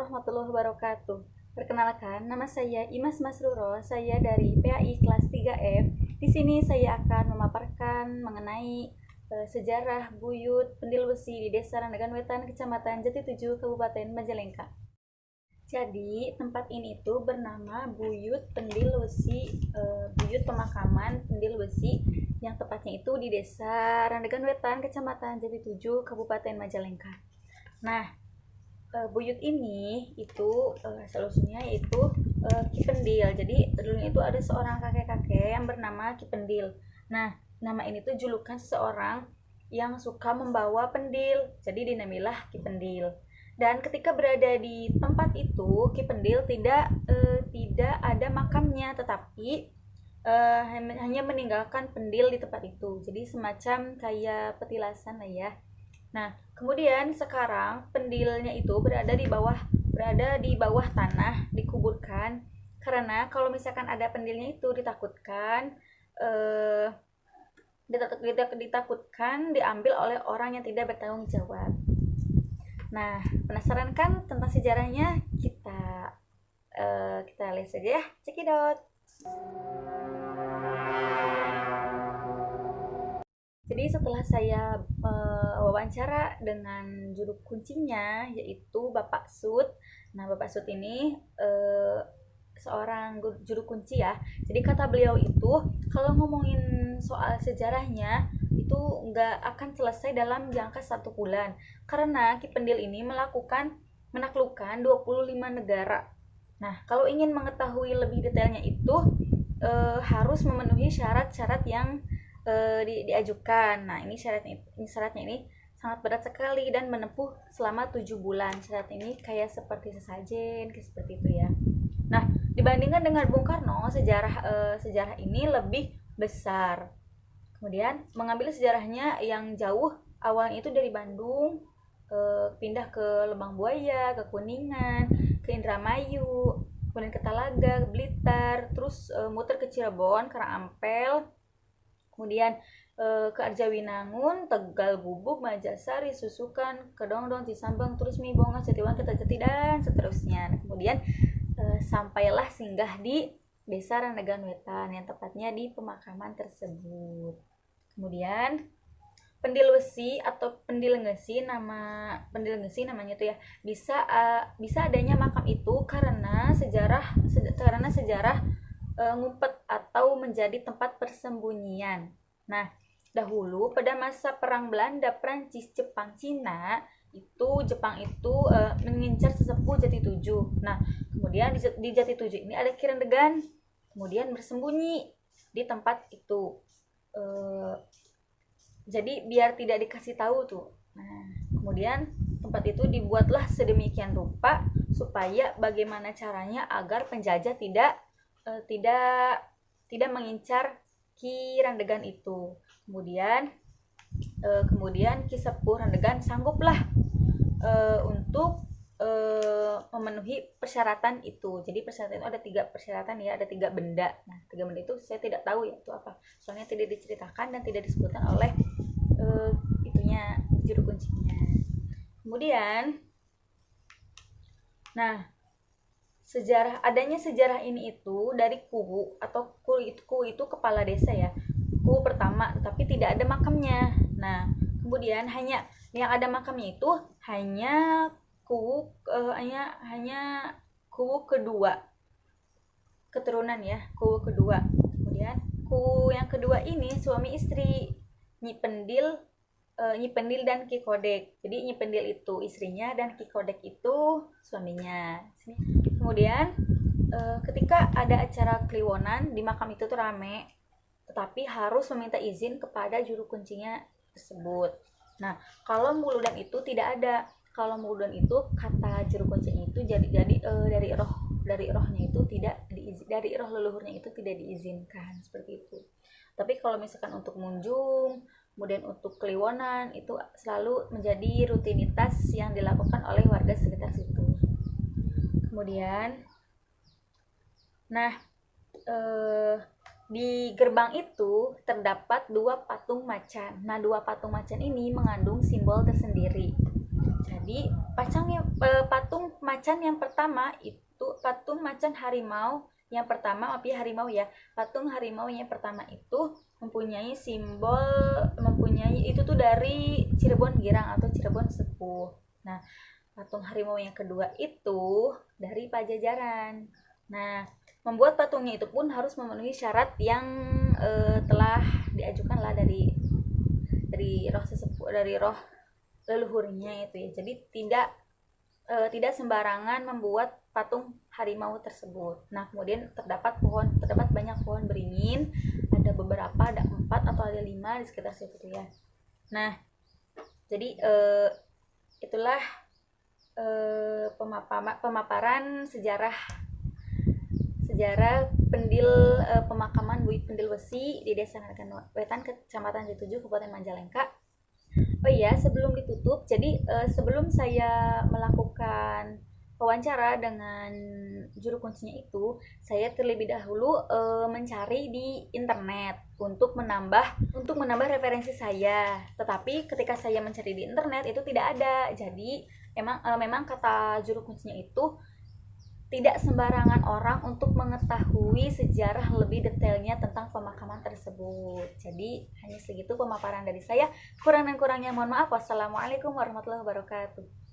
warahmatullahi wabarakatuh. Perkenalkan, nama saya Imas Masruro, saya dari PAI kelas 3F. Di sini saya akan memaparkan mengenai sejarah buyut Pendil Besi di Desa Randegan Wetan, Kecamatan Jatitujuh, Kabupaten Majalengka. Jadi, tempat ini tuh bernama Buyut Pendil Besi, Buyut Pemakaman Pendil Besi, yang tepatnya itu di Desa Randegan Wetan, Kecamatan Jatitujuh, Kabupaten Majalengka. Nah, buyut ini itu solusinya yaitu Ki Pendil. Jadi dulunya itu ada seorang kakek-kakek yang bernama Ki Pendil. Nah, nama ini tuh julukan seseorang yang suka membawa pendil. Jadi dinamilah Ki Pendil. Dan ketika berada di tempat itu, Ki Pendil tidak ada makamnya, tetapi hanya meninggalkan pendil di tempat itu. Jadi semacam kayak petilasan lah ya. Nah, kemudian sekarang pendilnya itu berada di bawah tanah, dikuburkan, karena kalau misalkan ada pendilnya itu ditakutkan diambil oleh orang yang tidak bertanggung jawab. Nah, penasaran kan tentang sejarahnya? Kita lihat saja ya, cekidot. Jadi setelah saya wawancara dengan juru kuncinya, yaitu Bapak Sud. Nah, Bapak Sud ini seorang juru kunci ya. Jadi kata beliau itu, kalau ngomongin soal sejarahnya, itu nggak akan selesai dalam jangka 1 bulan. Karena Ki Pendil ini menaklukkan 25 negara. Nah, kalau ingin mengetahui lebih detailnya itu, harus memenuhi syarat-syarat yang diajukan. Nah, ini syaratnya ini sangat berat sekali dan menempuh selama 7 bulan. Syarat ini kayak seperti sesajen, kayak seperti itu ya. Nah, dibandingkan dengan Bung Karno, sejarah ini lebih besar. Kemudian mengambil sejarahnya yang jauh, awalnya itu dari Bandung, pindah ke Lembang Buaya, ke Kuningan, ke Indramayu, kemudian ke Talaga, ke Blitar, terus muter ke Cirebon, Karangapel, kemudian ke Arjawinangun, Tegal, Gubuk, Majasari, Susukan, Kedongdong, Cisambang, terus Mibonga, Jatiwangi, Kertajati, dan seterusnya. Nah, kemudian sampailah singgah di Desa Randegan Wetan, yang tepatnya di pemakaman tersebut. Kemudian Pendil Besi atau Pendil Ngesi, namanya tuh ya, bisa adanya makam itu karena sejarah ngumpet atau menjadi tempat persembunyian. Nah, dahulu pada masa perang Belanda, Prancis, Jepang, Cina, Jepang itu mengincar sesepuh Jatitujuh. Nah, kemudian di Jatitujuh ini ada Ki Randegan, kemudian bersembunyi di tempat itu. Jadi biar tidak dikasih tahu tuh. Nah, kemudian tempat itu dibuatlah sedemikian rupa supaya bagaimana caranya agar penjajah tidak mengincar Ki Randegan itu. Kemudian Ki Sepuh Randegan sangguplah untuk memenuhi persyaratan itu. Jadi persyaratan itu ada 3 persyaratan ya, ada 3 benda. Nah, 3 benda itu saya tidak tahu ya itu apa. Soalnya tidak diceritakan dan tidak disebutkan oleh juru kuncinya. Kemudian, nah, adanya sejarah ini itu dari Kuwu itu kepala desa ya, Kuwu pertama, tapi tidak ada makamnya. Nah, kemudian hanya yang ada makamnya itu hanya Kuwu kedua keturunan ya, Kuwu kedua. Kemudian Kuwu yang kedua ini suami istri, Nyi Pendil dan Ki Kodek. Jadi Nyi Pendil itu istrinya dan Ki Kodek itu suaminya. Kemudian ketika ada acara kliwonan di makam itu tuh rame, tetapi harus meminta izin kepada juru kuncinya tersebut. Nah, kalau muludan itu tidak ada. Kalau muludan itu kata juru kuncinya itu dari rohnya itu dari roh leluhurnya itu tidak diizinkan, seperti itu. Tapi kalau misalkan untuk munjung, kemudian untuk kliwonan, itu selalu menjadi rutinitas yang dilakukan oleh warga sekitar situ. Kemudian, nah, di gerbang itu terdapat 2 patung macan. Nah, 2 patung macan ini mengandung simbol tersendiri. Jadi patung macan yang pertama itu patung macan harimau yang pertama, maaf ya, harimau ya. Patung harimau yang pertama itu mempunyai itu tuh dari Cirebon Girang atau Cirebon Sepuh. Nah, patung harimau yang kedua itu dari Pajajaran. Nah, membuat patungnya itu pun harus memenuhi syarat yang telah diajukan lah dari roh sesepuh, dari roh leluhurnya itu ya. Jadi tidak sembarangan membuat patung harimau tersebut. Nah, kemudian terdapat banyak pohon beringin, ada beberapa, ada 4 atau ada 5 di sekitar situ ya. Nah, jadi itulah pemaparan sejarah pendil pemakaman Bui Pendil Wesi di Desa Naragan Wetan, Kecamatan Jatujuh, Kabupaten Majalengka. Oh iya, sebelum ditutup, jadi sebelum saya melakukan wawancara dengan juru kuncinya itu, saya terlebih dahulu mencari di internet untuk menambah referensi saya. Tetapi ketika saya mencari di internet itu tidak ada. Jadi memang kata juru kuncinya itu tidak sembarangan orang untuk mengetahui sejarah lebih detailnya tentang pemakaman tersebut. Jadi hanya segitu pemaparan dari saya. Kurang dan kurangnya mohon maaf. Wassalamualaikum warahmatullahi wabarakatuh.